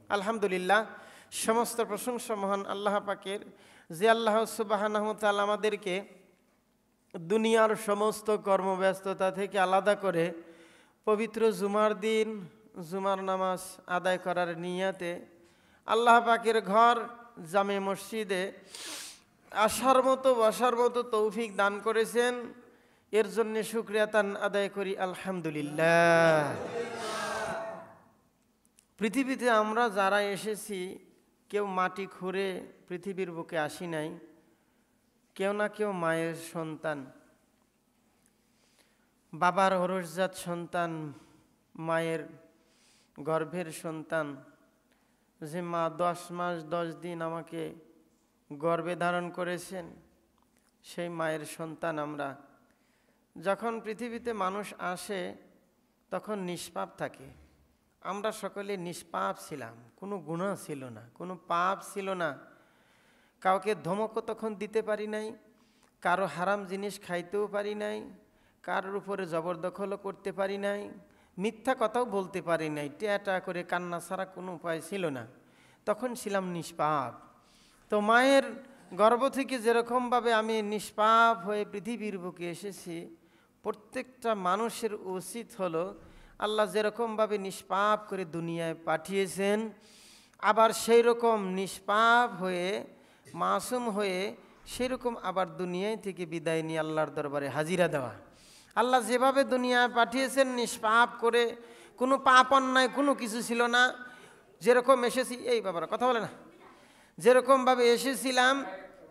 আলহামদুলিল্লাহ, সমস্ত প্রশংসা মহান আল্লাহ পাকের, যে আল্লাহ সুবহানাহু ওয়া তাআলা আমাদেরকে দুনিয়ার সমস্ত কর্মব্যস্ততা থেকে আলাদা করে পবিত্র জুমার দিন জুমার নামাজ আদায় করার নিয়াতে আল্লাহ পাকের ঘর জামে মসজিদে আসার মতো বসার মতো তৌফিক দান করেছেন। এর জন্য শুকরিয়া তান আদায় করি আলহামদুলিল্লাহ। পৃথিবীতে আমরা যারা এসেছি কেউ মাটি খুঁড়ে পৃথিবীর বুকে আসি নাই, কেউ না কেউ মায়ের সন্তান, বাবার ঔরসজাত সন্তান, মায়ের গর্ভের সন্তান। যে মা 10 মাস 10 দিন আমাকে গর্ভে ধারণ করেছেন, সেই মায়ের সন্তান আমরা। যখন পৃথিবীতে মানুষ আসে তখন নিষ্পাপ থাকে। আমরা সকলে নিষ্পাপ ছিলাম, কোনো গুনাহ ছিল না, কোনো পাপ ছিল না। কাউকে ধমকও তখন দিতে পারি নাই, কারো হারাম জিনিস খাইতেও পারি নাই, কারোর উপরে জবরদখলও করতে পারি নাই, মিথ্যা কথাও বলতে পারি নাই। টেটা করে কান্না ছাড়া কোনো উপায় ছিল না, তখন ছিলাম নিষ্পাপ। তো মায়ের গর্ভ থেকে যেরকমভাবে আমি নিষ্পাপ হয়ে পৃথিবীর বুকে এসেছি, প্রত্যেকটা মানুষের উচিত হলো আল্লাহ যেরকমভাবে নিষ্পাপ করে দুনিয়ায় পাঠিয়েছেন, আবার সেই রকম নিষ্পাপ হয়ে মাসুম হয়ে সেরকম আবার দুনিয়ায় থেকে বিদায় নিয়ে আল্লাহর দরবারে হাজিরা দেওয়া। আল্লাহ যেভাবে দুনিয়ায় পাঠিয়েছেন নিষ্পাপ করে, কোনো পাপ অন্যায় কোনো কিছু ছিল না, যেরকম এসেছি, এই বাবারা কথা বলে না, যেরকমভাবে এসেছিলাম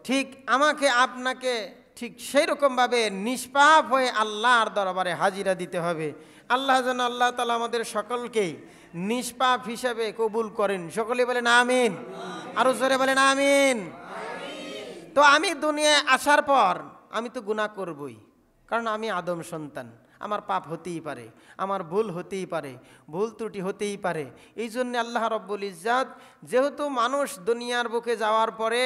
ঠিক আমাকে আপনাকে ঠিক সেই রকমভাবে নিষ্পাপ হয়ে আল্লাহর দরবারে হাজিরা দিতে হবে। আল্লাহ যেন আল্লাহ তাআলা আমাদের সকলকেই নিষ্পাপ হিসাবে কবুল করেন। সকলে বলেন আমিন, আরো জোরে বলেন আমিন। তো আমি দুনিয়ায় আসার পর আমি তো গুনাহ করবই, কারণ আমি আদম সন্তান, আমার পাপ হতেই পারে, আমার ভুল হতেই পারে, ভুল ত্রুটি হতেই পারে। এই জন্য আল্লাহ রব্বুল ইজ্জাত যেহেতু মানুষ দুনিয়ার বুকে যাওয়ার পরে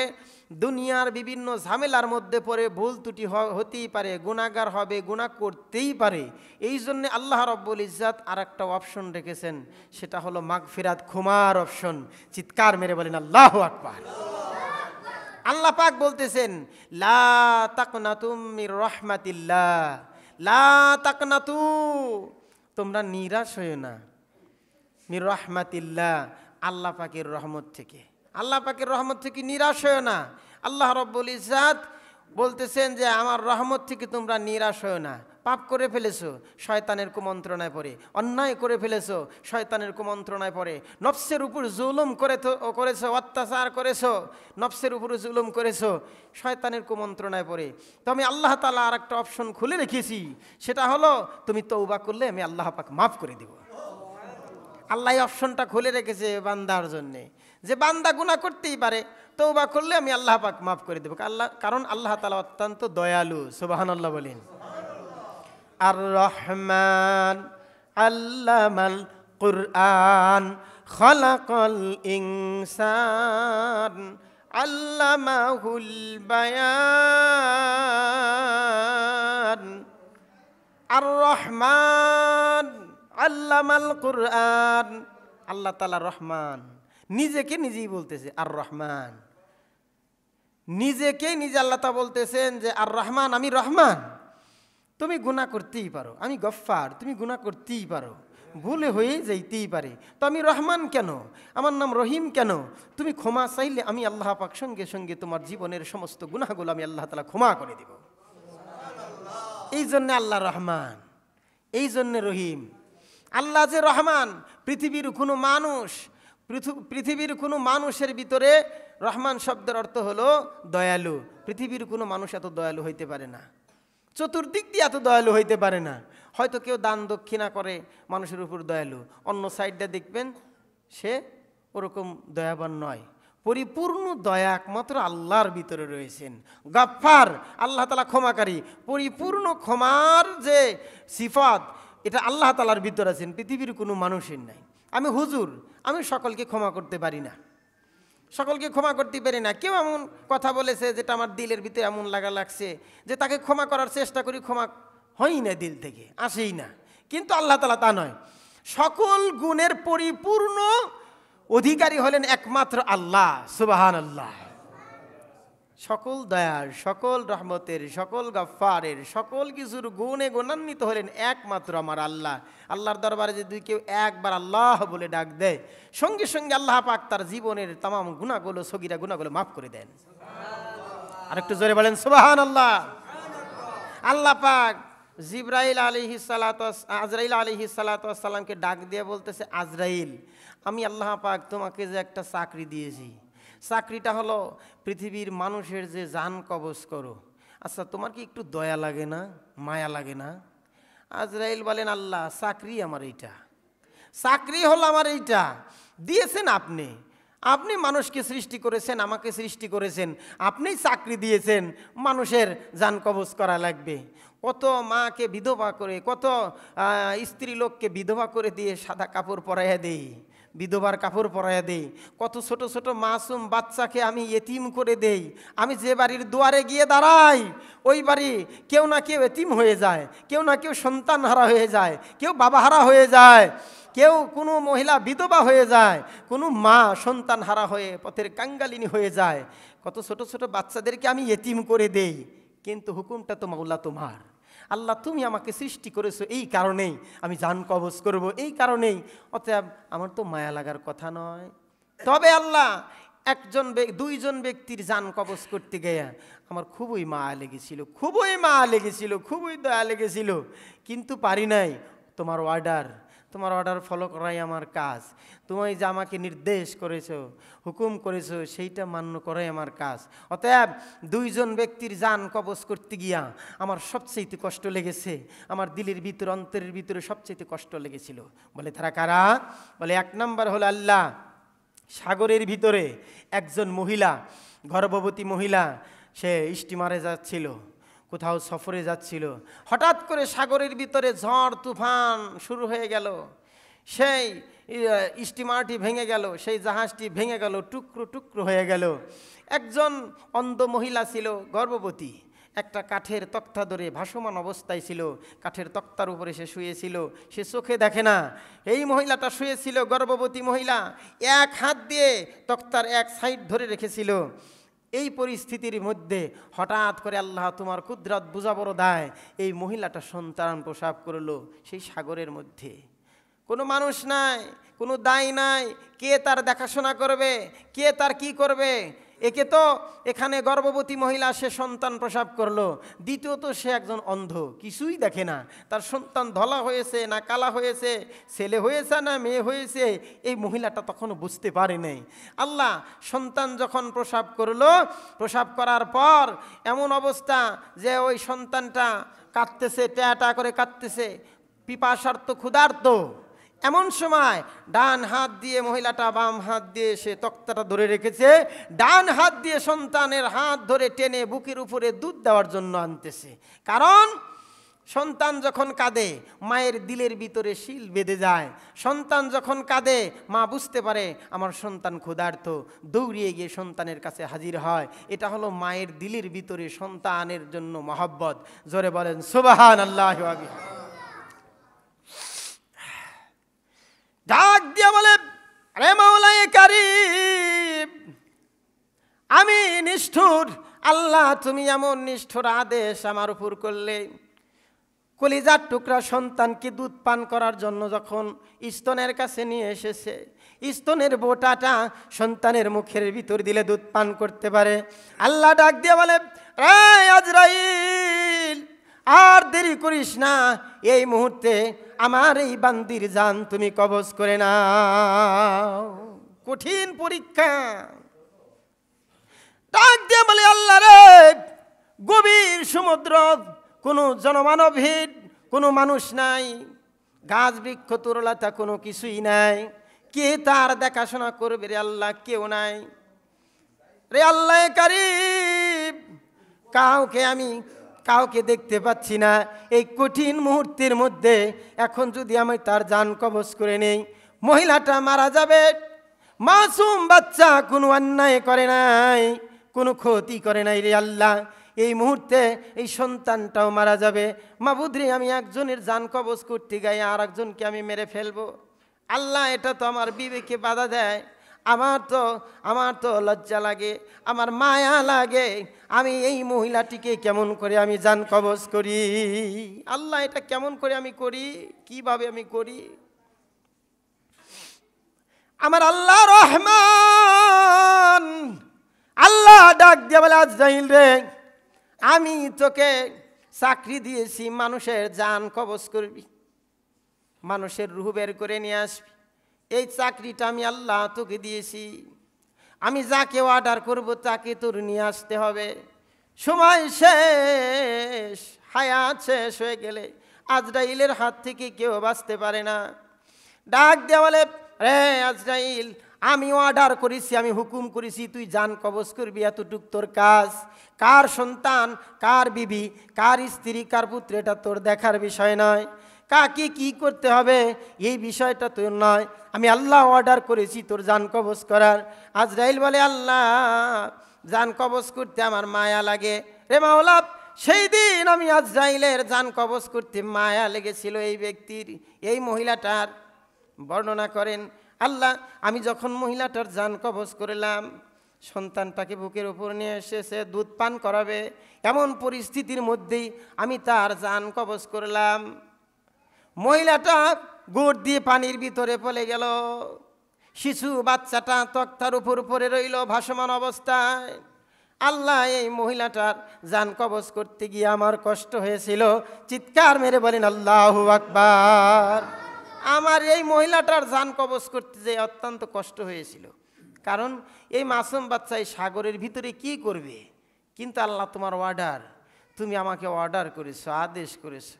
দুনিয়ার বিভিন্ন ঝামেলার মধ্যে পড়ে ভুল ত্রুটি হতেই পারে, গুনাহগার হবে, গুনাহ করতেই পারে, এই জন্য আল্লাহ রব্বুল ইজ্জাত আর একটা অপশন রেখেছেন, সেটা হলো মাগফিরাত, ক্ষমার অপশন। চিৎকার মেরে বলেন আল্লাহু আকবার। আল্লাহ পাক বলতেছেন লা তাকনাতুম মির রাহমাতিল্লাহ, লা তাকনাতু, তোমরা নিরাশ হইও না, মির রাহমাতিল্লাহ, আল্লাহ পাকের রহমত থেকে। আল্লাহ পাকের রহমত থেকে নিরাশ হইও না। আল্লাহ রব্বুল ইজ্জাত বলতেছেন যে আমার রহমত থেকে তোমরা নিরাশ হইও না। পাপ করে ফেলেছো, শয়তানের কুমন্ত্রণায় পড়ে, অন্যায় করে ফেলেছো, শয়তানের কুমন্ত্রণায় পড়ে, নফসের উপর জুলুম করেছো, অত্যাচার করেছো, নফসের উপর জুলুম করেছো, শয়তানের কুমন্ত্রণায় পড়ে। তো আমি আল্লাহ তাআলা আর একটা অপশন খুলে রেখেছি, সেটা হলো তুমি তওবা করলে আমি আল্লাহ পাক মাফ করে দিব। আল্লাহ এই অপশনটা খুলে রেখেছে বান্দার জন্যে, যে বান্দা গুনাহ করতেই পারে, তওবা করলে আমি আল্লাহ পাক মাফ করে দেব। কারণ আল্লাহ তাআলা অত্যন্ত দয়ালু। সুবহানাল্লাহ বলেন। আর রহমান আল্লামাল কুরআন খালাকাল ইনসান আল্লামাহুল বায়ান। আর রহমান আল্লামাল কুরআন, আল্লাহ তাআলা রহমান, নিজেকে নিজেই বলতেছে আর রহমান, নিজেকে নিজে আল্লাহ তাআলা বলতেছেন যে আর রহমান, আমি রহমান, তুমি গুনাহ করতেই পারো, আমি গফফার, তুমি গুনাহ করতেই পারো, ভুলে হয়ে যাইতেই পারে, তো আমি রহমান কেন, আমার নাম রহিম কেন? তুমি ক্ষমা চাইলে আমি আল্লাহ পাক সঙ্গে সঙ্গে তোমার জীবনের সমস্ত গুনাহগুলো আমি আল্লাহ তাআলা ক্ষমা করে দিব। এই জন্য আল্লাহ রহমান, এই জন্য রহিম। আল্লাহ যে রহমান, পৃথিবীর কোনো মানুষের ভিতরে রহমান শব্দের অর্থ হলো দয়ালু। পৃথিবীর কোনো মানুষ এত দয়ালু হইতে পারে না, চতুর্দিক দিয়ে এত দয়ালু হইতে পারে না। হয়তো কেউ দান দক্ষিণা করে মানুষের উপর দয়ালু, অন্য সাইডটা দেখবেন সে ওরকম দয়াবান নয়। পরিপূর্ণ দয়া একমাত্র আল্লাহর ভিতরে রয়েছেন। গফফার, আল্লাহ তাআলা ক্ষমাকারী, পরিপূর্ণ ক্ষমার যে সিফাত, এটা আল্লাহ তাআলার ভিতরে আছেন, পৃথিবীর কোনো মানুষের নাই। আমি হুজুর, আমি সকলকে ক্ষমা করতে পারি না, সকলকে ক্ষমা করতে পারি না। কেউ এমন কথা বলেছে যেটা আমার দিলের ভিতরে এমন লাগছে যে তাকে ক্ষমা করার চেষ্টা করি, ক্ষমা হয়ই না, দিল থেকে আসেই না। কিন্তু আল্লাহ তাআলা তা নয়, সকল গুণের পরিপূর্ণ অধিকারী হলেন একমাত্র আল্লাহ। সুবহানাল্লাহ। সকল দয়ার, সকল রহমতের, সকল গফফারের, সকল কিছুর গুণে গুণান্বিত হলেন একমাত্র আমার আল্লাহ। আল্লাহর দরবারে যদি কেউ একবার আল্লাহ বলে ডাক দেয়, সঙ্গে সঙ্গে আল্লাহ পাক তার জীবনের তামাম গুনাহগুলো, সগীরা গুনাহগুলো মাফ করে দেন। আর একটু জোরে বলেন সুবহানাল্লাহ। আল্লাহ পাক আজরাইল আলাইহিস সালাতু ওয়াস সালামকে ডাক দিয়ে বলতেছে, আজরাইল, আমি আল্লাহ পাক তোমাকে যে একটা চাকরি দিয়েছি, চাকরিটা হলো পৃথিবীর মানুষের যে জান কবজ করো। আচ্ছা, তোমার কি একটু দয়া লাগে না, মায়া লাগে না? আজরাইল বলেন, আল্লাহ, চাকরি আমার এইটা, চাকরি হলো আমার এইটা, দিয়েছেন আপনি। আপনি মানুষকে সৃষ্টি করেছেন, আমাকে সৃষ্টি করেছেন, আপনিই চাকরি দিয়েছেন, মানুষের জান কবজ করা লাগবে। কত মাকে বিধবা করে, কত স্ত্রী লোককে বিধবা করে দিয়ে সাদা কাপড় পরাইয়া দেই, বিধবার কাপড় পরাইয়া দেই। কত ছোট ছোট মাসুম বাচ্চাকে আমি এতিম করে দেই। আমি যে বাড়ির দুয়ারে গিয়ে দাঁড়াই, ওই বাড়ি কেউ না কেউ এতিম হয়ে যায়, কেউ না কেউ সন্তান হারা হয়ে যায়, কেউ বাবা হারা হয়ে যায়, কেউ কোনো মহিলা বিধবা হয়ে যায়, কোনো মা সন্তান হারা হয়ে পথের কাঙ্গালিনী হয়ে যায়। কত ছোট ছোট বাচ্চাদেরকে আমি এতিম করে দেই। কিন্তু হুকুমটা তো মাওলা তোমার। আল্লাহ, তুমি আমাকে সৃষ্টি করেছো, এই কারণেই আমি জান কবজ করব, এই কারণেই। অতএব আমার তো মায়া লাগার কথা নয়। তবে আল্লাহ, দুইজন ব্যক্তির জান কবজ করতে গিয়ে আমার খুবই মায়া লেগেছিল, খুবই মায়া লেগেছিল, খুবই দয়া লেগেছিল, কিন্তু পারি নাই। তোমার অর্ডার ফলো করাই আমার কাজ। তুমি যে আমাকে নির্দেশ করেছো, হুকুম করেছো, সেইটা মান্য করাই আমার কাজ। অতএব দুইজন ব্যক্তির জান কবজ করতে গিয়া আমার সবচেয়ে কষ্ট লেগেছে, আমার দিলের ভিতরে, অন্তরের ভিতরে সবচেয়ে কষ্ট লেগেছিল। বলে তারা কারা? বলে এক নম্বর হলো আল্লাহ, সাগরের ভিতরে একজন মহিলা, গর্ভবতী মহিলা, সে স্টিমারে যাচ্ছিল, কোথাও সফরে যাচ্ছিল। হঠাৎ করে সাগরের ভিতরে ঝড় তুফান শুরু হয়ে গেল, সেই স্টিমারটি ভেঙে গেল, সেই জাহাজটি ভেঙে গেল, টুকরো টুকরো হয়ে গেল। একজন অন্ধ মহিলা ছিল, গর্ভবতী, একটা কাঠের তক্তা ধরে ভাসমান অবস্থায় ছিল, কাঠের তক্তার উপরে সে শুয়েছিল, সে চোখে দেখে না। এই মহিলাটা শুয়েছিল, গর্ভবতী মহিলা, এক হাত দিয়ে তক্তার এক সাইড ধরে রেখেছিল। এই পরিস্থিতির মধ্যে হঠাৎ করে আল্লাহ তোমার কুদরত বুঝা বড় দায়, এই মহিলাটা সন্তান প্রসব করলো সেই সাগরের মধ্যে। কোনো মানুষ নাই, কোনো দায় নাই, কে তার দেখাশোনা করবে, কে তার কি করবে? একে তো এখানে গর্ভবতী মহিলা, সে সন্তান প্রসব করলো, দ্বিতীয়ত সে একজন অন্ধ, কিছুই দেখে না, তার সন্তান ধলা হয়েছে না কালা হয়েছে, ছেলে হয়েছে না মেয়ে হয়েছে, এই মহিলাটা তখনও বুঝতে পারে নাই। আল্লাহ সন্তান যখন প্রসব করলো, প্রসব করার পর এমন অবস্থা যে ওই সন্তানটা কাঁদতেছে, ট্যাটা করে কাঁদতেছে, পিপাসার্ত, ক্ষুধার্ত। এমন সময় ডান হাত দিয়ে মহিলাটা বাম হাত দিয়ে সে তক্তাটা ধরে রেখেছে, ডান হাত দিয়ে সন্তানের হাত ধরে টেনে বুকের উপরে দুধ দেওয়ার জন্য আনতেছে। কারণ সন্তান যখন কাঁদে, মায়ের দিলের ভিতরে শিল বেঁধে যায়। সন্তান যখন কাঁদে, মা বুঝতে পারে আমার সন্তান ক্ষুধার্ত, দৌড়িয়ে গিয়ে সন্তানের কাছে হাজির হয়। এটা হলো মায়ের দিলের ভিতরে সন্তানের জন্য মহব্বত। জোরে বলেন সুবহানাল্লাহি ওয়া বিহামদিহি। ডাক দিয়া বলে, আরে মাওলায়ে কারীম, আমি নিষ্ঠুর আল্লাহ, তুমি এমন নিষ্ঠুর আদেশ আমার উপর করলে। কলিজার টুকরা সন্তানকে দুধ পান করার জন্য যখন স্তনের কাছে নিয়ে এসেছে, স্তনের বোটাটা সন্তানের মুখের ভিতর দিলে দুধ পান করতে পারে। আল্লাহ ডাক দিয়ে বলে, এই আজরাইল, আর দেরি করিস না, এই মুহূর্তে আমার এই বান্দির জান তুমি কবজ করে নাও। কঠিন পরীক্ষা। ডাক দিয়ে বলে, আল্লাহ রে, গভীর সমুদ্র, কোনো জনমানবহীন, কোনো মানুষ নাই, গাছ বৃক্ষ তরুলতা কোনো কিছুই নাই, কে তার দেখাশোনা করবে রে আল্লাহ? কেউ নাই রে আল্লাহ কারীম, কাউকে দেখতে পাচ্ছি না। এই কঠিন মুহূর্তের মধ্যে এখন যদি আমি তার জান কবজ করে নেই, মহিলাটা মারা যাবে। মাসুম বাচ্চা কোনো অন্যায় করে নাই, কোনো ক্ষতি করে নাই রে আল্লাহ, এই মুহূর্তে এই সন্তানটাও মারা যাবে। মাবুদ রে, আমি একজনের জান কবজ করতে গাই আর একজনকে আমি মেরে ফেলবো। আল্লাহ, এটা তো আমার বিবেকে বাধা দেয়। আমার তো লজ্জা লাগে, আমার মায়া লাগে, আমি এই মহিলাটিকে কেমন করে আমি জান কবজ করি। আল্লাহ, এটা কেমন করে আমি করি, কিভাবে আমি করি? আমার আল্লাহ রহমান, আল্লাহ ডাক দিয়ে বলে, আজরাইল রে, আমি তোকে চাকরি দিয়েছি, মানুষের জান কবজ করবি, মানুষের রূহ বের করে নিয়ে আসবি। এই চাকরিটা আমি আল্লাহ তোকে দিয়েছি, আমি যাকে অর্ডার করব তাকে তোর নিয়ে আসতে হবে। সময় শেষ, হায়াত শেষ হয়ে গেলে আজরাইলের হাত থেকে কেউ বাঁচতে পারে না। ডাক দিয়ে বলে, রে আজরাইল, আমি অর্ডার করেছি, আমি হুকুম করেছি, তুই জান কবজ করবি, এতটুক তোর কাজ। কার সন্তান, কার বিবি, কার স্ত্রী, কার পুত্র, এটা তোর দেখার বিষয় নয়। কাকে কি করতে হবে এই বিষয়টা তোর নয়, আমি আল্লাহ অর্ডার করেছি তোর জান কবজ করার। আজরাইল বলে, আল্লাহ, জান কবজ করতে আমার মায়া লাগে রে মাওলা। সেই দিন আমি আজরাইলের জান কবজ করতে মায়া লেগেছিল এই ব্যক্তির, এই মহিলাটার। বর্ণনা করেন, আল্লাহ, আমি যখন মহিলাটার জান কবজ করলাম, সন্তানটাকে বুকের উপর নিয়ে এসেছে, দুধ পান করাবে, এমন পরিস্থিতির মধ্যেই আমি তার জান কবজ করলাম। মহিলাটা গোড় দিয়ে পানির ভিতরে পড়ে গেল, শিশু বাচ্চাটা তক্তার উপর পড়ে রইল ভাসমান অবস্থায়। আল্লাহ, এই মহিলাটার জান কবজ করতে গিয়ে আমার কষ্ট হয়েছিল। চিৎকার মেরে বলেন আল্লাহু আকবার। আমার এই মহিলাটার জান কবজ করতে যে অত্যন্ত কষ্ট হয়েছিল, কারণ এই মাসুম বাচ্চা এই সাগরের ভিতরে কি করবে। কিন্তু আল্লাহ, তোমার অর্ডার, তুমি আমাকে অর্ডার করেছো, আদেশ করেছো,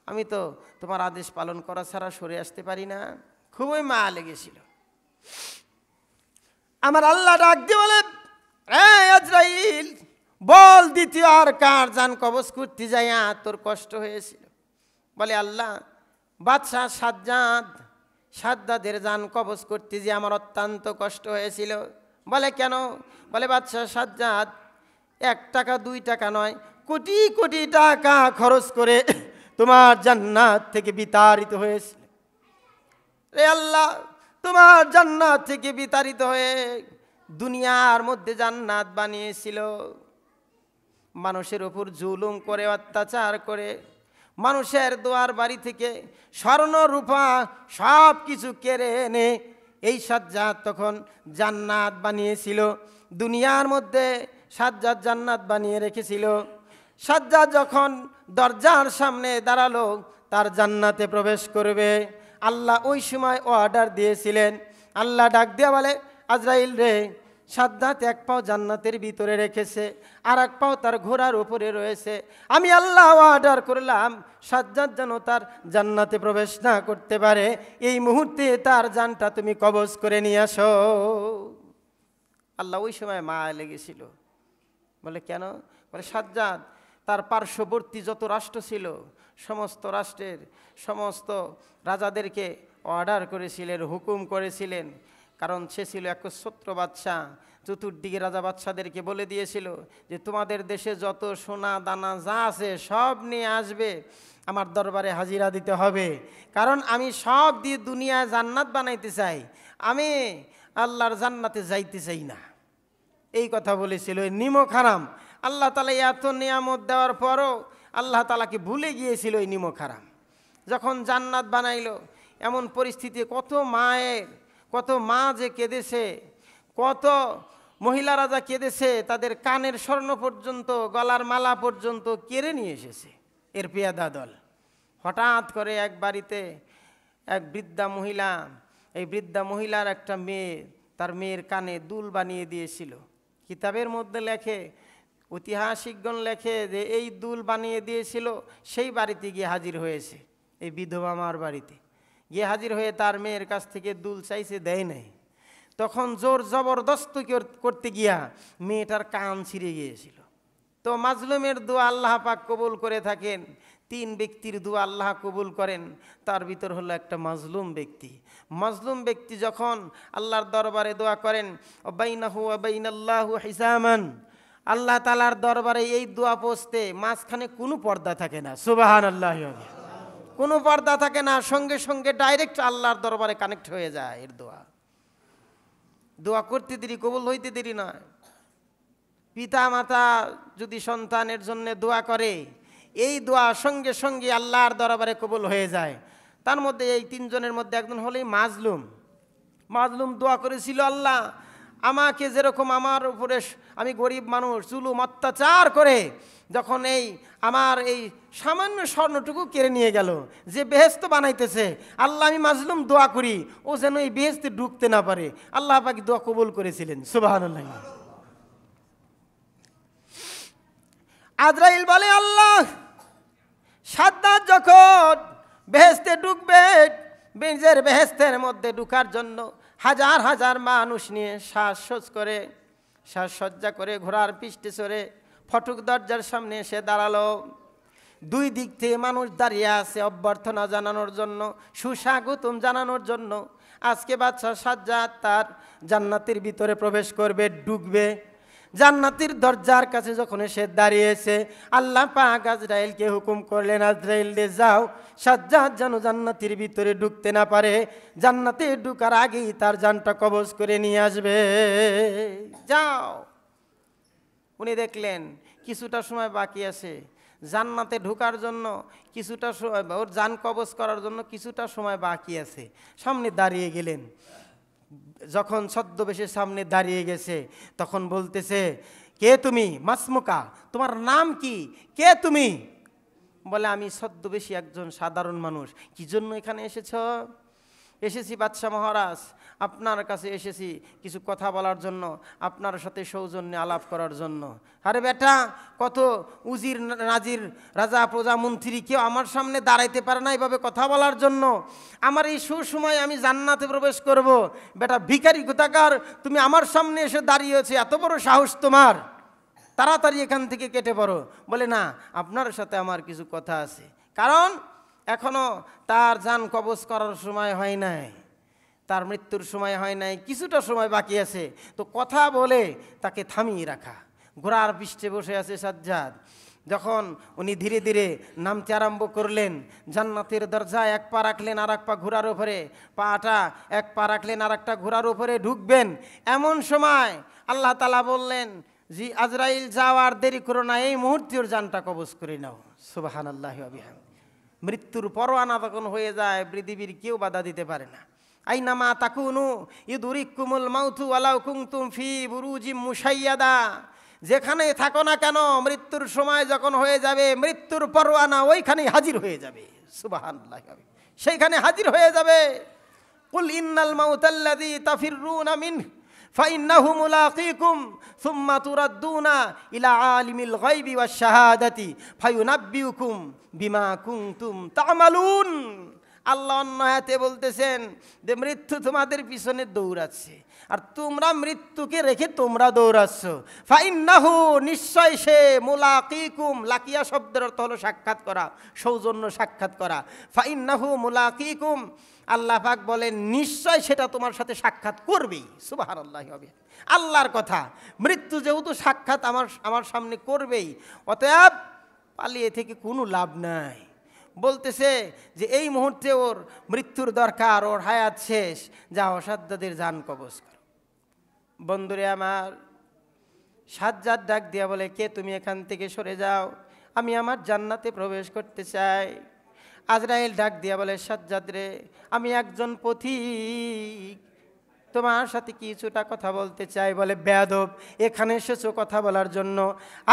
আমি তো তোমার আদেশ পালন করা ছাড়া সরে আসতে পারি না। খুবই মায়া লেগেছিল। আমার আল্লাহ ডাক দিয়ে বলে, আজরাইল, বল দ্বিতীয় আর কার জান কবজ করতে যাইয়া তোর কষ্ট হয়েছিল? বলে, আল্লাহ, বাদশাহ সাজ্জাদের জান কবজ করতে যে আমার অত্যন্ত কষ্ট হয়েছিল। বলে, কেন? বলে, বাদশাহ সাজ্জাদ 1 টাকা 2 টাকা নয়, কোটি কোটি টাকা খরচ করে তোমার জান্নাত থেকে বিতাড়িত হয়েছিল। রে আল্লাহ, তোমার জান্নাত থেকে বিতাড়িত হয়ে দুনিয়ার মধ্যে জান্নাত বানিয়েছিল, মানুষের উপর জুলুম করে, অত্যাচার করে, মানুষের দুয়ার বাড়ি থেকে স্বর্ণ রূপা সব কিছু কেড়ে এনে এই সাজ্জাদ তখন জান্নাত বানিয়েছিল। দুনিয়ার মধ্যে সাজ্জাদ জান্নাত বানিয়ে রেখেছিল। সাজ্জাদ যখন দরজার সামনে দাঁড়ালো তার জান্নাতে প্রবেশ করবে, আল্লাহ ওই সময় অর্ডার দিয়েছিলেন। আল্লাহ ডাক দিয়ে বলে, আজরাইল রে, সাজ্জাদ 1 পাও জান্নাতের ভিতরে রেখেছে, আর 1 পাও তার ঘোড়ার উপরে রয়েছে। আমি আল্লাহ অর্ডার করলাম সাজ্জাদ যেন তার জান্নাতে প্রবেশ না করতে পারে। এই মুহূর্তে তার জানটা তুমি কবজ করে নিয়ে আসো। আল্লাহ ওই সময় মায়া লেগেছিল। বলে, কেন? বলে, সাজ্জাদ তার পার্শ্ববর্তী যত রাষ্ট্র ছিল সমস্ত রাষ্ট্রের সমস্ত রাজাদেরকে অর্ডার করেছিলেন, হুকুম করেছিলেন, কারণ সে ছিল একচ্ছত্র বাদশাহ। চতুর্দিকে রাজা বাদশাদেরকে বলে দিয়েছিল যে তোমাদের দেশে যত সোনা দানা যা আছে সব নিয়ে আসবে, আমার দরবারে হাজিরা দিতে হবে, কারণ আমি সব দিয়ে দুনিয়ায় জান্নাত বানাইতে চাই, আমি আল্লাহর জান্নাতে যাইতে চাই না। এই কথা বলেছিল। নিমক হারাম, আল্লাহ তাআলা এত নিয়ামত দেওয়ার পরও আল্লাহ তাআলাকে ভুলে গিয়েছিল এই নিমক হারাম। যখন জান্নাত বানাইল, এমন পরিস্থিতি, কত মা যে কেঁদেছে, কত মহিলারা যা কেঁদেছে, তাদের কানের স্বর্ণ পর্যন্ত, গলার মালা পর্যন্ত কেড়ে নিয়ে এসেছে এর পেয়াদা দল। হঠাৎ করে এক বাড়িতে এক বৃদ্ধা মহিলা, এই বৃদ্ধা মহিলার একটা মেয়ে তার মেয়ের কানে দুল বানিয়ে দিয়েছিল। কিতাবের মধ্যে লেখে, ঐতিহাসিকগণ লেখে যে এই দুল বানিয়ে দিয়েছিল, সেই বাড়িতে গিয়ে হাজির হয়েছে, এই বিধবা মার বাড়িতে গিয়ে হাজির হয়ে তার মেয়ের কাছ থেকে দুল চাইছে, দেয় নাই। তখন জোর জবরদস্ত করতে গিয়া মেয়েটার কান ছিঁড়ে গিয়েছিল। তো মাজলুমের দোয়া আল্লাহ পাক কবুল করে থাকেন। 3 ব্যক্তির দোয়া আল্লাহ কবুল করেন, তার ভিতর হলো একটা মাজলুম ব্যক্তি। মাজলুম ব্যক্তি যখন আল্লাহর দরবারে দোয়া করেন, বাইনাহু ওয়া বাইনাল্লাহু হিসামান, আল্লাহ তাআলার দরবারে এই দোয়া পৌঁছতে মাঝখানে কোনো পর্দা থাকে না। সুবহানাল্লাহ, কোনো পর্দা থাকে না, সঙ্গে সঙ্গে ডাইরেক্ট আল্লাহর দরবারে কানেক্ট হয়ে যায় এর দোয়া। দোয়া করতে দেরি, কবুল হইতে দেরি নয়। পিতা মাতা যদি সন্তানের জন্য দোয়া করে, এই দোয়া সঙ্গে সঙ্গে আল্লাহর দরবারে কবুল হয়ে যায়। তার মধ্যে এই তিনজনের মধ্যে একজন হলেই মাজলুম। মাজলুম দোয়া করেছিল, আল্লাহ আমাকে যেরকম আমার উপরে, আমি গরিব মানুষ, জুলুম অত্যাচার করে যখন এই আমার এই সামান্য স্বর্ণটুকু কেড়ে নিয়ে গেল, যে বেহেশত বানাইতেছে, আল্লাহ আমি মাজলুম দোয়া করি ও যেন এই বেহেশতে ঢুকতে না পারে। আল্লাহ পাক দোয়া কবুল করেছিলেন, সুবহানাল্লাহ। আজরাইল বলে, আল্লাহ সাদ্দাত যখন বেহেশতে ঢুকবে, নিজের বেহেশতের মধ্যে ঢুকার জন্য হাজার হাজার মানুষ নিয়ে সাজসজ্জা করে ঘোড়ার পিষ্টে চড়ে ফটক দরজার সামনে এসে দাঁড়ালো। দুই দিক থেকে মানুষ দাঁড়িয়ে আছে অভ্যর্থনা জানানোর জন্য, সুস্বাগতম জানানোর জন্য। আজকে বাদশা সাজ্জাদ তার জান্নাতের ভিতরে প্রবেশ করবে, ঢুকবে। জান্নাতের দরজার কাছে যখন এসে দাঁড়িয়েছে, আল্লাহ পাক আজরাইলকে হুকুম করলেন, আজরাইল রে যাও, সাজ্জাদ যেন জান্নাতের ভিতরে ঢুকতে না পারে, জান্নাতে ঢুকার আগেই তার জানটা কবজ করে নিয়ে আসবে, যাও। উনি দেখলেন কিছুটা সময় বাকি আছে জান্নাতে ঢোকার জন্য, কিছুটা সময় ওর জান কবজ করার জন্য কিছুটা সময় বাকি আছে। সামনে দাঁড়িয়ে গেলেন। যখন ছদ্মবেশের সামনে দাঁড়িয়ে গেছে, তখন বলতেছে, কে তুমি? মাসমুকা, তোমার নাম কি? কে তুমি? বলে, আমি ছদ্মবেশী একজন সাধারণ মানুষ। কি জন্য এখানে এসেছ? এসেছি বাদশা মহারাজ, আপনার কাছে এসেছি কিছু কথা বলার জন্য, আপনার সাথে সৌজন্যে আলাপ করার জন্য। আরে বেটা, কত উজির নাজির রাজা প্রজা মন্ত্রী কেউ আমার সামনে দাঁড়াইতে পারে না এইভাবে কথা বলার জন্য। আমার এই সুসময় আমি জান্নাতে প্রবেশ করব, বেটা ভিখারি কোথাকার, তুমি আমার সামনে এসে দাঁড়িয়েছে, এত বড় সাহস তোমার? তাড়াতাড়ি এখান থেকে কেটে পড়ো। বলে, না, আপনার সাথে আমার কিছু কথা আছে। কারণ এখনো তার জান কবজ করার সময় হয় নাই, তার মৃত্যুর সময় হয় নাই, কিছুটা সময় বাকি আছে। তো কথা বলে তাকে থামিয়ে রাখা। ঘোড়ার পৃষ্ঠে বসে আছে সাজ্জাদ। যখন উনি ধীরে ধীরে নামতে আরম্ভ করলেন, জান্নাতের দরজায় এক পা রাখলেন আর এক পা ঘোড়ার উপরে, পাটা এক পা রাখলেন আর একটা ঘোড়ার উপরে ঢুকবেন, এমন সময় আল্লাহ তাআলা বললেন, জি আজরাইল যাও, আর দেরি করো না, এই মুহূর্তে ওর জানটা কবজ করে নাও। সুবহানাল্লাহি ওয়া বিহামদিহি। মৃত্যুর পরোয়ানা তখন হয়ে যায়, পৃথিবীর কেউ বাধা দিতে পারে না। আইনামা তাকুনু ইউদরিকুমুল মাউতু ওয়ালাউ কুনতুম ফি বুরুজিম মুশাইয়াদা, যেখানে থাকো না কেন, মৃত্যুর সময় যখন হয়ে যাবে, মৃত্যুর পরোয়ানা ওইখানেই হাজির হয়ে যাবে। সুবহানাল্লাহ, সেইখানে হাজির হয়ে যাবে। কুল ইন্নাল মাউতাল্লাযী তাফিররুনা মিনহু ফাইন্নাহু মুলাকীকুম সুম্মা তুরাদ্দুনা ইলা আলিমিল গায়বি ওয়াশ শাহাদাতি ফায়ুনাব্বিউকুম বিমা কুনতুম তা'মালুন। আল্লাহ অন্য আয়াতে বলতেছেন যে মৃত্যু তোমাদের পিছনে দৌড়াচ্ছে, আর তোমরা মৃত্যুকে রেখে তোমরা দৌড়াচ্ছ। ফাইন্নাহু, নিশ্চয় সে, মুলাকীকুম, লাকিয়া শব্দের অর্থ হলো সাক্ষাৎ করা, সৌজন্য সাক্ষাৎ করা। ফাইন্নাহু মুলাকীকুম, আল্লাহ পাক বলেন নিশ্চয় সেটা তোমার সাথে সাক্ষাৎ করবেই। সুবহানাল্লাহি ওয়া বিহামদিহি। আল্লাহর কথা, মৃত্যু যেহেতু সাক্ষাৎ আমার সামনে করবেই, অতএব পালিয়ে থেকে কোনো লাভ নাই। বলতেছে যে এই মুহূর্তে ওর মৃত্যুর দরকার, ওর হায়াত শেষ, যাও সাজ্জাদের জান কবজ করো। বন্ধুরে আমার, সাজ্জাদ ডাক দিয়া বলে, কে তুমি? এখান থেকে সরে যাও, আমি আমার জান্নাতে প্রবেশ করতে চাই। আজরাইল ডাক দিয়া বলে, সাজ্জাদ রে, আমি একজন পথিক, তোমার সাথে কিছুটা কথা বলতে চাই। বলে, বেয়াদব, এখানে এসেছো কথা বলার জন্য?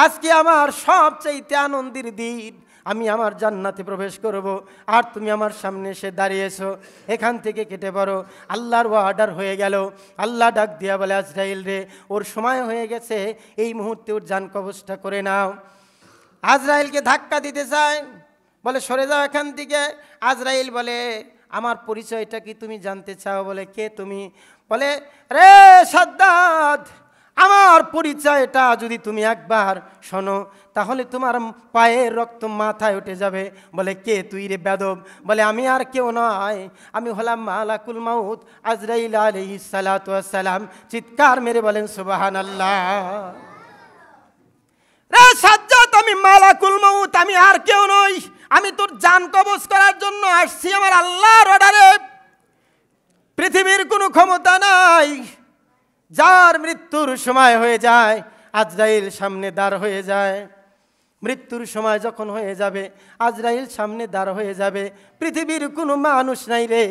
আজকে আমার সবচাইতে আনন্দের দিন, আমি আমার জান্নাতে প্রবেশ করব, আর তুমি আমার সামনে এসে দাঁড়িয়েছো, এখান থেকে কেটে পড়ো। আল্লাহর অর্ডার হয়ে গেল। আল্লাহ ডাক দিয়া বলে, আজরাইল রে, ওর সময় হয়ে গেছে, এই মুহূর্তে ওর জান কবজটা করে নাও। আজরাইলকে ধাক্কা দিতে চায়, বলে সরে যাও এখান থেকে। আজরাইল বলে, আমার পরিচয়টা কি তুমি জানতে চাও? বলে, কে তুমি? বলে, রে সাদ্দাত, আমার পরিচয়টা যদি তুমি একবার শোনো, তাহলে তোমার পায়ের রক্ত মাথায় উঠে যাবে। বলে, কে তুই রে বেয়াদব? বলে, আমি আর কেউ নয়, আমি হলাম মালাকুল মাউত আজরাইল আলাইহিস সালাতু ওয়াস সালাম। চিৎকার মেরে বলেন সুবহানাল্লাহ। রে সাজ্জাদ, আমি মালাকুল মাউত, আমি আর কেউ নই, আমি তোর জান কবজ করার জন্য আসছি আমার আল্লাহর অর্ডারে। পৃথিবীর কোনো ক্ষমতা নাই যার মৃত্যুর সময় হয়ে যায় আজরাইল সামনে দাঁড় হয়ে যায়। মৃত্যুর সময় যখন হয়ে যাবে আজরাইল সামনে দাঁড় হয়ে যাবে। পৃথিবীর কোনো মানুষ নাই রে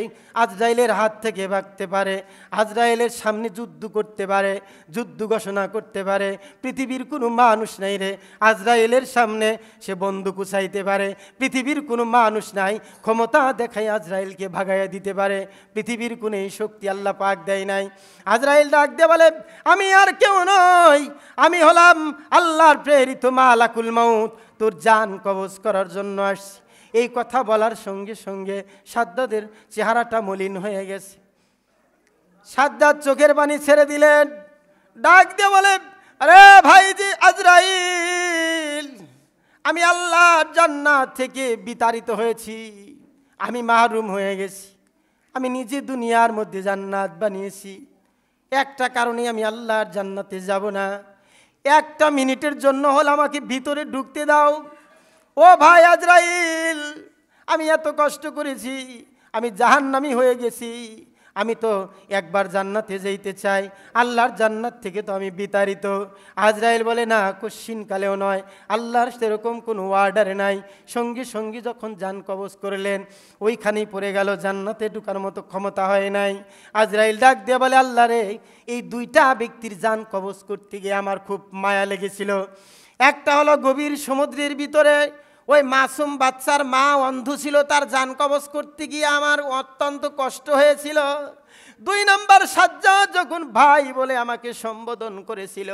আজরাইলের হাত থেকে বাঁচতে পারে, আজরাইলের সামনে যুদ্ধ করতে পারে, যুদ্ধ ঘোষণা করতে পারে। পৃথিবীর কোনো মানুষ নাই রে আজরাইলের সামনে সে বন্দুক উঁচাইতে পারে। পৃথিবীর কোনো মানুষ নাই ক্ষমতা দেখাই আজরাইলকে ভাগাইয়া দিতে পারে। পৃথিবীর কোনো এই শক্তি আল্লাহ পাক দেয় নাই। আজরাইল ডাক দিয়ে বলে, আমি আর কেউ নই, আমি হলাম আল্লাহর প্রেরিত মালাকুল মউত, তোর জান কবজ করার জন্য আসছি। এই কথা বলার সঙ্গে সঙ্গে সাদ্দাদের চেহারাটা মলিন হয়ে গেছে। সাদ্দাদ চোখের পানি ছেড়ে দিলেন, ডাক দিয়ে বলে, আরে ভাইজি আজরাইল, আমি আল্লাহর জান্নাত থেকে বিতাড়িত হয়েছি, আমি মাহরুম হয়ে গেছি। আমি নিজে দুনিয়ার মধ্যে জান্নাত বানিয়েছি, একটা কারণে আমি আল্লাহর জান্নাতে যাব না। একটা মিনিটের জন্য হল আমাকে ভিতরে ঢুকতে দাও। ও ভাই আজরাইল, আমি এত কষ্ট করেছি, আমি জাহান্নামী হয়ে গেছি, আমি তো একবার জান্নাতে যেতে চাই, আল্লাহর জান্নাত থেকে তো আমি বিতাড়িত। আজরাইল বলে, না, কোশ্চিনকালেও নয়, আল্লাহর সেরকম কোনো অর্ডার নাই। সঙ্গে সঙ্গে যখন জান কবজ করলেন ওইখানেই পড়ে গেল, জান্নাতে ঢুকার মতো ক্ষমতা হয় নাই। আজরাইল ডাক দিয়ে বলে, আল্লাহ রে, এই দুইটা ব্যক্তির জান কবজ করতে গিয়ে আমার খুব মায়া লেগেছিল। একটা হলো গভীর সমুদ্রের ভিতরে ওই মাসুম বাচ্চার মা অন্ধ ছিল, তার জান কবজ করতে গিয়ে আমার অত্যন্ত কষ্ট হয়েছিল। 2 নম্বর সাজ্জাদ যখন ভাই বলে আমাকে সম্বোধন করেছিল,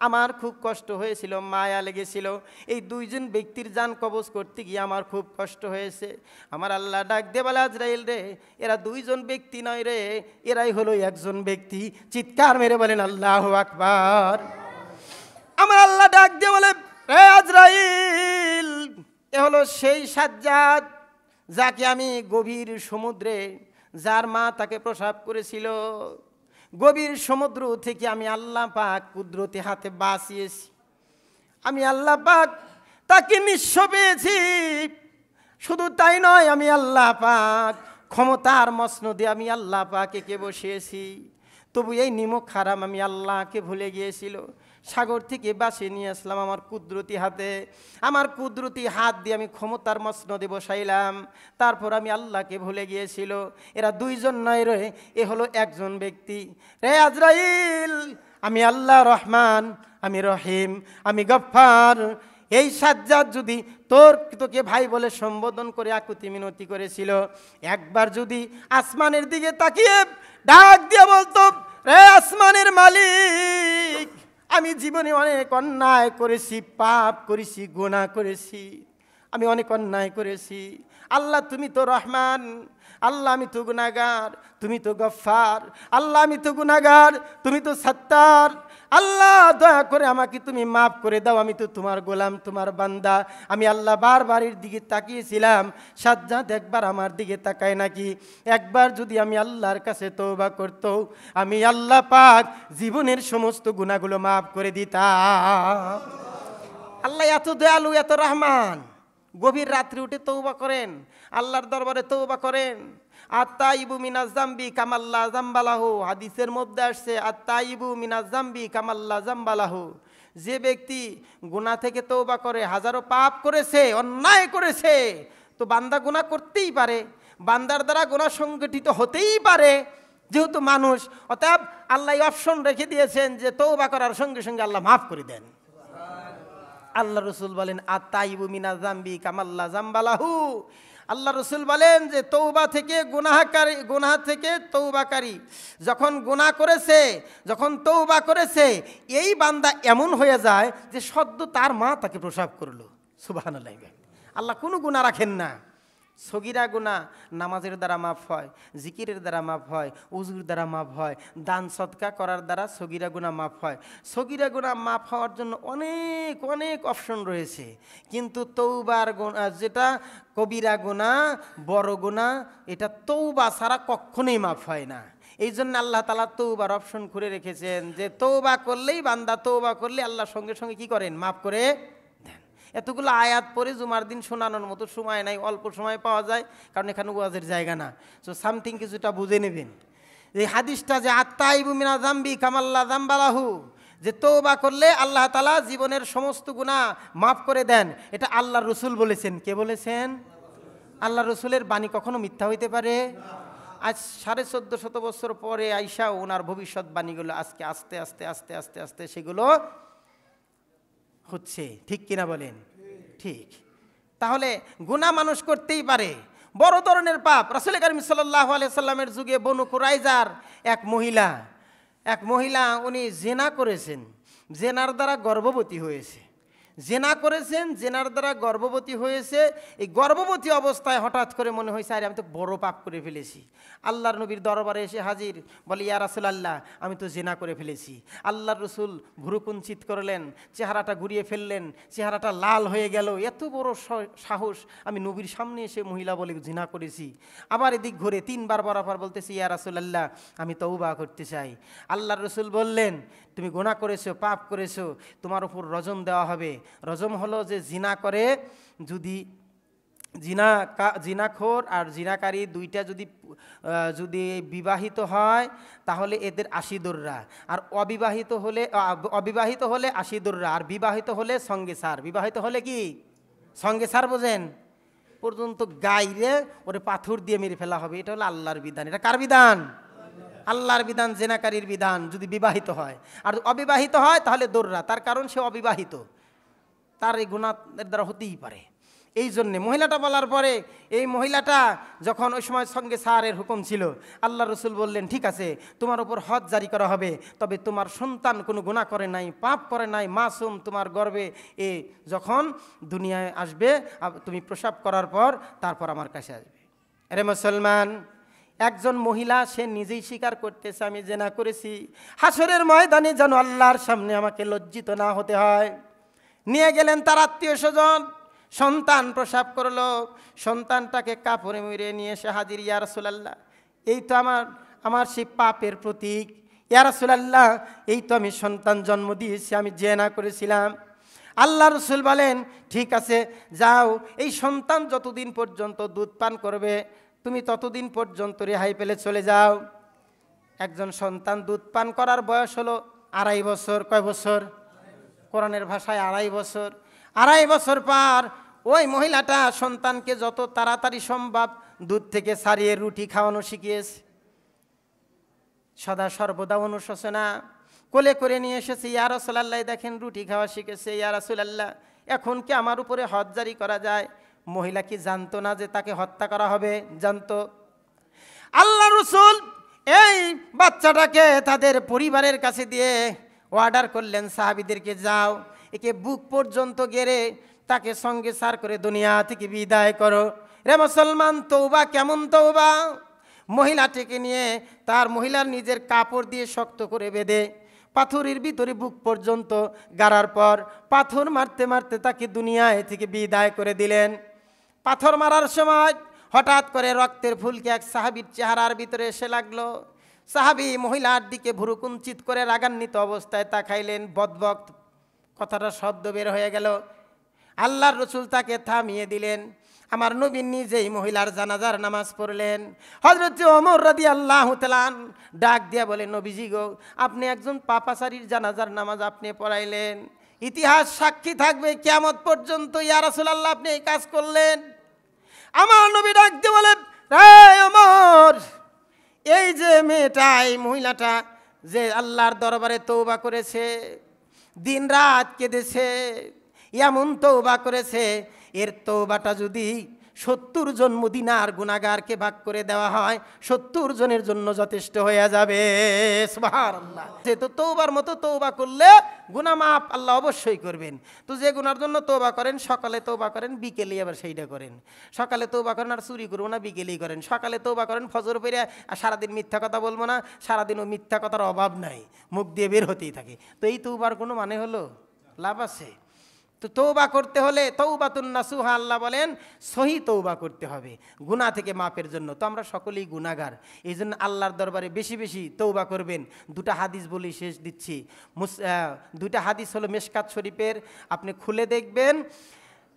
আমার খুব কষ্ট হয়েছিল, মায়া লেগেছিল। এই 2 জন ব্যক্তির জান কবজ করতে গিয়ে আমার খুব কষ্ট হয়েছে। আমার আল্লাহ ডাক দিয়ে বলে, আজরাইল রে, এরা 2 জন ব্যক্তি নয় রে, এরাই হলো একজন ব্যক্তি। চিৎকার মেরে বলেন আল্লাহু আকবার। আমার আল্লাহ ডাক দিয়ে বলে, হে আজরাইল, এ হলো সেই সাজ্জাদ যাকে আমি গভীর সমুদ্রে, যার মা তাকে প্রসব করেছিল, গভীর সমুদ্র থেকে আমি আল্লাহ পাক কুদরতি হাতে বাঁচিয়েছি। আমি আল্লাহ পাক তাকে নিঃস্ব পেয়েছি। শুধু তাই নয়, আমি আল্লাহ পাক ক্ষমতার মসনদে আমি আল্লাহ পাক একে বসিয়েছি। তবু এই নিমক হারাম আমি আল্লাহকে ভুলে গিয়েছিল। সাগর থেকে বাঁচিয়ে নিয়ে আসলাম আমার কুদরতি হাতে, আমার কুদরতি হাত দিয়ে আমি ক্ষমতার মসনদে বসাইলাম, তারপর আমি আল্লাহকে ভুলে গিয়েছিল। এরা 2 জন নয় রে, এ হলো একজন ব্যক্তি। রে আজরাইল, আমি আল্লাহ রহমান, আমি রহিম, আমি গফফার। এই সাজ্জাদ যদি তোকে ভাই বলে সম্বোধন করে আকুতি মিনতি করেছিল, একবার যদি আসমানের দিকে তাকিয়ে ডাক দিয়ে বলতো, রে আসমানের মালিক, আমি জীবনে অনেক অন্যায় করেছি, পাপ করেছি, গুনাহ করেছি, আমি অনেক অন্যায় করেছি। আল্লাহ তুমি তো রহমান, আল্লাহ আমি তো গুনাহগার, তুমি তো গফফার। আল্লাহ আমি তো গুনাহগার, তুমি তো সত্তার। আল্লাহ দয়া করে আমাকে তুমি মাফ করে দাও, আমি তো তোমার গোলাম, তোমার বান্দা। আমি আল্লাহ বারবার এর দিকে তাকিয়েছিলাম, সাজ্জাদ একবার আমার দিকে তাকায় নাকি? একবার যদি আমি আল্লাহর কাছে তওবা করত, আমি আল্লাহ পাক জীবনের সমস্ত গুনাহগুলো মাফ করে দিতাম। আল্লাহ এত দয়ালু, এত রহমান। গভীর রাত্রি উঠে তওবা করেন, আল্লাহর দরবারে তওবা করেন। আত্তাইবু মিনাজ জামবি কামাল্লা জামবালাহু, হাদিসের মধ্যে আসছে আত্তাইবু মিনাজ জামবি কামাল্লা জামবালাহু। যে ব্যক্তি গুনাহ থেকে তওবা করে, হাজারো পাপ করেছে, অন্যায় করেছে, তো বান্দা গুনাহ করতেই পারে, বান্দার দ্বারা গুনাহ সংগঠিত হতেই পারে, যেহেতু মানুষ। অতএব আল্লাহ অপশন রেখে দিয়েছেন যে তওবা করার সঙ্গে সঙ্গে আল্লাহ মাফ করে দেন। আল্লাহ রসুল বলেন আত্তাইবু মিনাজ জামবি কামাল্লা জামবালাহু। আল্লাহ রসুল বলেন যে তওবা থেকে গুনাহ থেকে তওবাকারী যখন গুনাহ করেছে, যখন তওবা করেছে, এই বান্দা এমন হয়ে যায় যে সদ্য তার মা তাকে প্রসব করলো। সুবহানাল্লাহ। আল্লাহ কোনো গুনাহ রাখেন না। সগীরা গুনাহ নামাজের দ্বারা মাফ হয়, জিকিরের দ্বারা মাফ হয়, উজুর দ্বারা মাফ হয়, দান সদকা করার দ্বারা সগীরা গুনাহ মাফ হয়। সগীরা গুনাহ মাফ হওয়ার জন্য অনেক অনেক অপশন রয়েছে, কিন্তু তওবার গুনাহ, যেটা কবিরা গুনাহ, বড় গুনাহ, এটা তওবা ছাড়া কখনোই মাফ হয় না। এই জন্য আল্লাহ তাআলা তওবার অপশন করে রেখেছেন যে তওবা করলেই, বান্দা তওবা করলে আল্লাহ সঙ্গে সঙ্গে কি করেন? মাফ করে দেন। এতগুলো আয়াত পরে জুমার দিন শোনানোর মতো সময় নাই, অল্প সময় পাওয়া যায়, কারণ এখানে ওয়াজের জায়গা না। সো সামথিং কিছুটা বুঝে নেবেন এই হাদিসটা যে আত্তাইবু মিনা যামবি কামাল্লা যামবালাহু, যে তওবা করলে আল্লাহ তাআলা জীবনের সমস্ত গুনাহ মাফ করে দেন, এটা আল্লাহর রাসূল বলেছেন। কে বলেছেন? আল্লাহর রাসূলের বাণী কখনো মিথ্যা হইতে পারে? আজ 1450 বছর পরে আইসা ওনার ভবিষ্যৎবাণীগুলো আজকে আস্তে আস্তে আস্তে আস্তে আস্তে সেগুলো হচ্ছে। ঠিক কিনা বলেন? ঠিক। তাহলে গুনাহ মানুষ করতেই পারে, বড় ধরনের পাপ। রাসূল কারীম সাল্লাল্লাহু আলাইহি সাল্লামের যুগে বনু কুরাইজার এক মহিলা উনি জিনা করেছেন, জেনার দ্বারা গর্ভবতী হয়েছে। জেনা করেছেন, জেনার দ্বারা গর্ভবতী হয়েছে। এই গর্ভবতী অবস্থায় হঠাৎ করে মনে হয়েছে আরে আমি তো বড় পাপ করে ফেলেছি। আল্লাহর নবীর দরবারে এসে হাজির, বলে ইয়া রাসূলুল্লাহ আমি তো জেনা করে ফেলেছি। আল্লাহর রাসূল ভুরু কুঞ্চিত করলেন, চেহারাটা ঘুরিয়ে ফেললেন, চেহারাটা লাল হয়ে গেল। এত বড় সাহস, আমি নবীর সামনে এসে মহিলা বলে জিনা করেছি। আবার এদিক ঘুরে 3 বার বরাবর বলতেছি ইয়া রাসূলুল্লাহ আমি তওবা করতে চাই। আল্লাহর রাসূল বললেন তুমি গুনাহ করেছো, পাপ করেছো, তোমার উপর রজম দেওয়া হবে। রজম হলো যে জিনা করে, যদি জিনাখোর আর জিনাকারী দুইটা যদি বিবাহিত হয় তাহলে এদের 80 দোররা, আর অবিবাহিত হলে 80 দোররা, আর বিবাহিত হলে সঙ্গে সার। বিবাহিত হলে কি সঙ্গে সার বোঝেন? পর্যন্ত গাইরে ওরে পাথর দিয়ে মেরে ফেলা হবে। এটা হলো আল্লাহর বিধান। এটা কার বিধান? আল্লাহর বিধান, জেনাকারীর বিধান। যদি বিবাহিত হয়, আর অবিবাহিত হয় তাহলে দোররা, তার কারণ সে অবিবাহিত, তার এই গুনাহের দ্বারা হতেই পারে। এই জন্যে মহিলাটা বলার পরে, এই মহিলাটা যখন ওই সময় সঙ্গে সারের হুকুম ছিল, আল্লাহ রসুল বললেন ঠিক আছে তোমার উপর হদ জারি করা হবে, তবে তোমার সন্তান কোনো গুনাহ করে নাই, পাপ করে নাই, মাসুম, তোমার গর্ভে এ যখন দুনিয়ায় আসবে তুমি প্রসব করার পর তারপর আমার কাছে আসবে। আরে মুসলমান, একজন মহিলা সে নিজেই স্বীকার করতেছে আমি জেনা করেছি। হাসরের ময়দানে যেন আল্লাহর সামনে আমাকে লজ্জিত না হতে হয়। নিয়ে গেলেন তার আত্মীয় স্বজন, সন্তান প্রসব করলো, সন্তানটাকে কাপড়ে মুড়ে নিয়ে এসে হাজির, ইয়া রাসূলুল্লাহ এই তো আমার সেই পাপের প্রতীক, ইয়া রাসূলুল্লাহ এই তো আমি সন্তান জন্ম দিয়েছি, আমি জেনা করেছিলাম। আল্লাহ রসুল বলেন ঠিক আছে যাও, এই সন্তান যতদিন পর্যন্ত দুধ পান করবে তুমি ততদিন পর্যন্ত রেহাই পেলে চলে যাও। একজন সন্তান দুধ পান করার বয়স হলো 2.5 বছর। কয় বছর? কোরআনের ভাষায় 2.5 বছর। 2.5 বছর পর ওই মহিলাটা সন্তানকে যত তাড়াতাড়ি সম্ভব দুধ থেকে ছাড়িয়ে রুটি খাওয়ানো শিখিয়েছে। সদা সর্বদা অনুশোচনা কোলে করে নিয়ে এসেছে, ইয়া রাসূলুল্লাহ দেখেন রুটি খাওয়া শিখেছে, ইয়া রাসূলুল্লাহ এখন কি আমার উপরে হদ জারি করা যায়? মহিলা কি জানতো না যে তাকে হত্যা করা হবে? জানতো। আল্লাহ রাসূল এই বাচ্চাটাকে তাদের পরিবারের কাছে দিয়ে অর্ডার করলেন সাহাবীদেরকে, যাও একে বুক পর্যন্ত গেড়ে তাকে সঙ্গে সার করে দুনিয়া থেকে বিদায় করো। রে মুসলমান, তওবা কেমন তওবা! মহিলাটিকে নিয়ে মহিলার নিজের কাপড় দিয়ে শক্ত করে বেঁধে পাথরের ভিতরে বুক পর্যন্ত গাড়ার পর পাথর মারতে মারতে তাকে দুনিয়ায় থেকে বিদায় করে দিলেন। পাথর মারার সময় হঠাৎ করে রক্তের ফুলকি এক সাহাবীর চেহারার ভিতরে এসে লাগলো। সাহাবী মহিলার দিকে ভুরু কুঞ্চিত করে রাগান্বিত অবস্থায় তাকাইলেন, বদবক কথাটা শব্দ বের হয়ে গেল। আল্লাহর রাসূল তাকে থামিয়ে দিলেন। আমার নবী নিজেই মহিলার জানাজার নামাজ পড়লেন। হযরত ওমর রাদিয়াল্লাহু তাআলা ডাক দিয়া বলে, নবীজি গো আপনি একজন পাপাচারীর জানাজার নামাজ আপনি পড়াইলেন, ইতিহাস সাক্ষী থাকবে কিয়ামত পর্যন্ত, ইয়া রাসূলুল্লাহ আপনি এই কাজ করলেন। আমার নবী ডাক দিয়ে বলে, হে ওমর, এই যে মেয়েটা, এই মহিলাটা যে আল্লাহর দরবারে তওবা করেছে, দিন রাত কেঁদেছে, এমন তওবা করেছে, এর তওবাটা যদি 70 জন মদিনার গুনাহগারকে ভাগ করে দেওয়া হয় 70 জনের জন্য যথেষ্ট হয়ে যাবে। সুবহানাল্লাহ। তো তওবার মতো তওবা করলে গুনাহ মাফ আল্লাহ অবশ্যই করবেন। তো যে গুনার জন্য তওবা করেন, সকালে তওবা করেন, বিকেলে আবার সেইটা করেন। সকালে তওবা করেন আর চুরি করবো না, বিকেলেই করেন। সকালে তওবা করেন ফজর পড়ে, আর সারাদিন মিথ্যা কথা বলবো না, সারাদিনও মিথ্যা কথার অভাব নাই, মুখ দিয়ে বের হতেই থাকে। তো এই তওবার কোনো মানে হলো? লাভ আছে? তো তওবা করতে হলে তওবাতুন নাসুহা, আল্লাহ বলেন সহি তওবা করতে হবে গুনাহ থেকে মাপের জন্য। তো আমরা সকলেই গুনাহগার, এই জন্য আল্লাহর দরবারে বেশি বেশি তওবা করবেন। 2টা হাদিস বলি শেষ দিচ্ছি। 2টা হাদিস হলো মিশকাত শরীফের, আপনি খুলে দেখবেন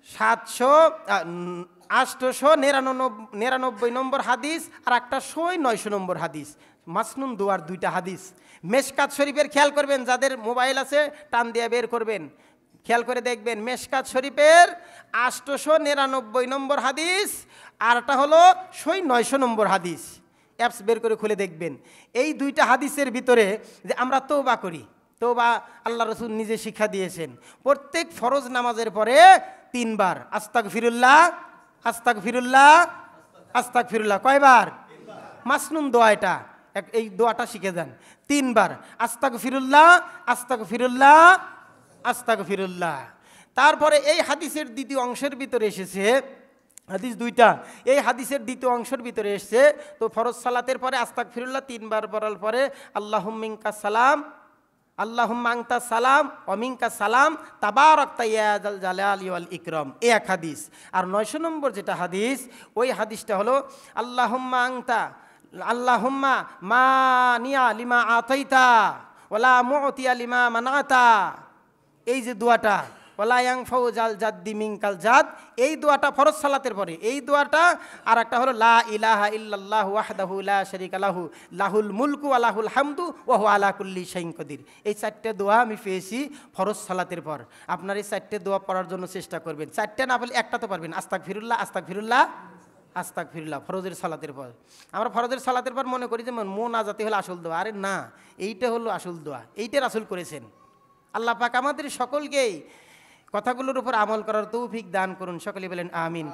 899 নম্বর হাদিস, আর একটা 900 নম্বর হাদিস। মাসনুন দোয়ার 2টা হাদিস। মেশকাত শরীফের খেয়াল করবেন, যাদের মোবাইল আছে টান দিয়ে বের করবেন, খেয়াল করে দেখবেন মেশকাত শরীফের 899 নম্বর হাদিস, আরটা হলো 900 নম্বর হাদিস। অ্যাপস বের করে খুলে দেখবেন। এই 2টা হাদিসের ভিতরে যে আমরা তওবা করি, তওবা আল্লাহ রাসূল নিজে শিক্ষা দিয়েছেন। প্রত্যেক ফরজ নামাজের পরে 3 বার আস্তাগফিরুল্লাহ, আস্তাগফিরুল্লাহ, আস্তাগফিরুল্লাহ। কয়বার? মাসনুন দোয়া এটা, এই দোয়াটা শিখে যান 3 বার আস্তাগফিরুল্লাহ, আস্তাগফিরুল্লাহ, আস্তাগফিরুল্লাহ। তারপরে এই হাদিসের দ্বিতীয় অংশের ভিতরে এসেছে, হাদিস 2টা, এই হাদিসের দ্বিতীয় অংশের ভিতরে এসেছে, তো ফরজ সালাতের পরে আস্তাগফিরুল্লাহ 3 বার পড়ার পরে আল্লাহুম্মা মিনকা সালাম, আল্লাহুম্মা আনতা সালাম ওয়া মিনকা সালাম তাবারাকতা ইয়া যাল জালালি ওয়াল ইকরাম, এই এক হাদিস। আর 900 নম্বর যেটা হাদিস, ওই হাদিসটা হলো আল্লাহুম্মা আনতা, আল্লাহুম্মা মানিয়া লিমা আতাইতা ওয়ালা মুতিয়া লিমা মানাতা। এই যে দোয়াটা, ওয়ালা ইয়ানফাউ জাল জাদ্দি মিনকাল জাদ, এই দোয়াটা ফরজ সালাতের পরে এই দোয়াটা। আর একটা হলো লা ইলাহা ইল্লাল্লাহু ওয়াহদাহু লা শারীকা লাহু লাহুল মুলকু ওয়া লাহুল হামদু ওয়া হুয়া আলা কুল্লি শাইইন কাদির। এই 4টে দোয়া আমি পেয়েছি ফরজ সালাতের পর। আপনার এই 4টে দোয়া পড়ার জন্য চেষ্টা করবেন। 4টে না বলে একটা তো পারবেন, আস্তাগফিরুল্লাহ, আস্তাগফিরুল্লাহ, আস্তাগফিরুল্লাহ, ফরজের সালাতের পর। আমরা ফরজের সালাতের পর মনে করি যে মোনাজাতি হলো আসল দোয়া। আরে না, এইটা হলো আসল দোয়া, এইটা রাসূল করেছেন। আল্লাহ পাক আমাদের সকলকেই কথাগুলোর উপর আমল করার তৌফিক দান করুন। সকলে বলেন আমিন।